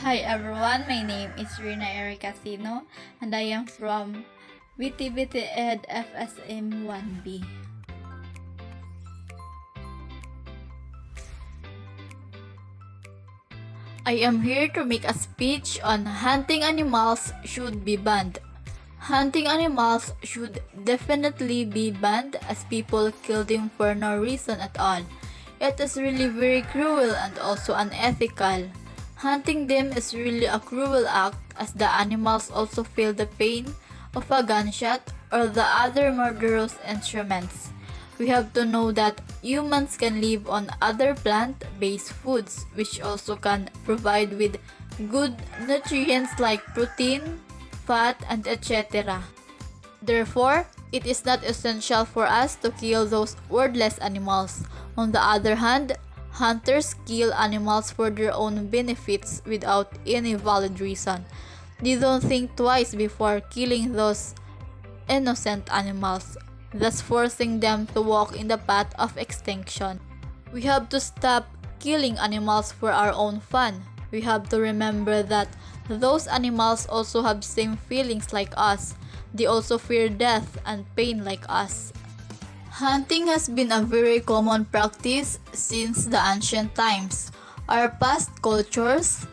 Hi everyone, my name is Rina Erica Sino and I am from BTBT Ed FSM 1B. I am here to make a speech on hunting animals should be banned. Hunting animals should definitely be banned as people kill them for no reason at all. It is really very cruel and also unethical. Hunting them is really a cruel act as the animals also feel the pain of a gunshot or the other murderous instruments. We have to know that humans can live on other plant-based foods which also can provide with good nutrients like protein, fat, and etc. Therefore, it is not essential for us to kill those wordless animals. On the other hand, hunters kill animals for their own benefits without any valid reason. They don't think twice before killing those innocent animals, thus forcing them to walk in the path of extinction. We have to stop killing animals for our own fun. We have to remember that those animals also have same feelings like us. They also fear death and pain like us. Hunting has been a very common practice since the ancient times. Our past cultures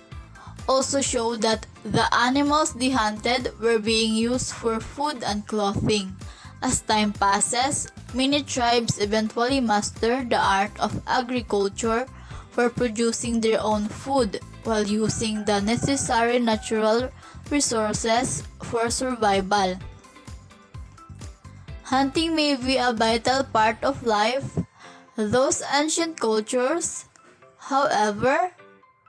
also show that the animals they hunted were being used for food and clothing. As time passes, many tribes eventually master the art of agriculture for producing their own food while using the necessary natural resources for survival. Hunting may be a vital part of life. Those ancient cultures, however,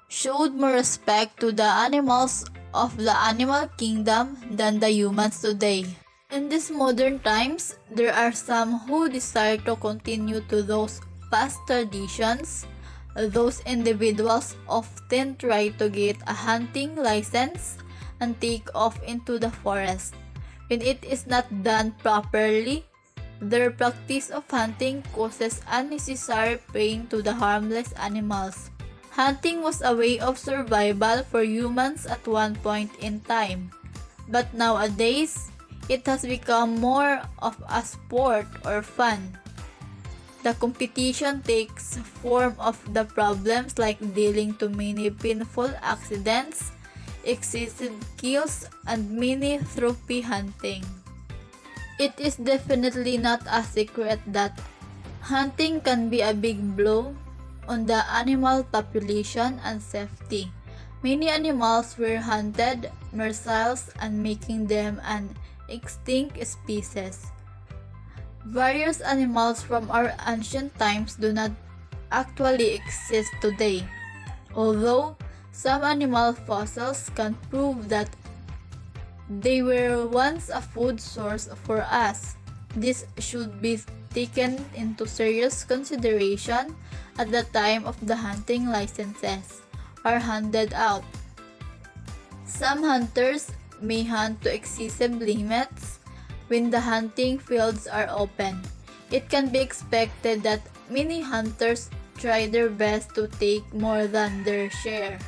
showed more respect to the animals of the animal kingdom than the humans today. In these modern times, there are some who desire to continue to those past traditions. Those individuals often try to get a hunting license and take off into the forest. When it is not done properly, their practice of hunting causes unnecessary pain to the harmless animals. Hunting was a way of survival for humans at one point in time, but nowadays, it has become more of a sport or fun. The competition takes form of the problems like dealing to many painful accidents, excessive kills, and many trophy hunting. It is definitely not a secret that hunting can be a big blow on the animal population and safety. Many animals were hunted, merciless, and making them an extinct species. Various animals from our ancient times do not actually exist today, although some animal fossils can prove that they were once a food source for us. This should be taken into serious consideration at the time of the hunting licenses are handed out. Some hunters may hunt to excessive limits when the hunting fields are open. It can be expected that many hunters try their best to take more than their share.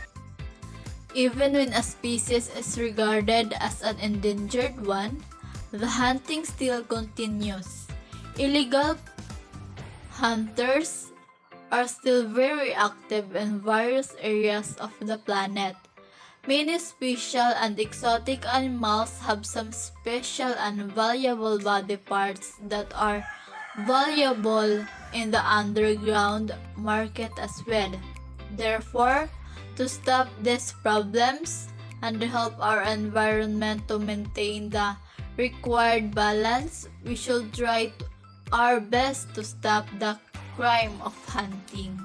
Even when a species is regarded as an endangered one, the hunting still continues. Illegal hunters are still very active in various areas of the planet. Many special and exotic animals have some special and valuable body parts that are valuable in the underground market as well. Therefore, to stop these problems and to help our environment to maintain the required balance, we should try our best to stop the crime of hunting.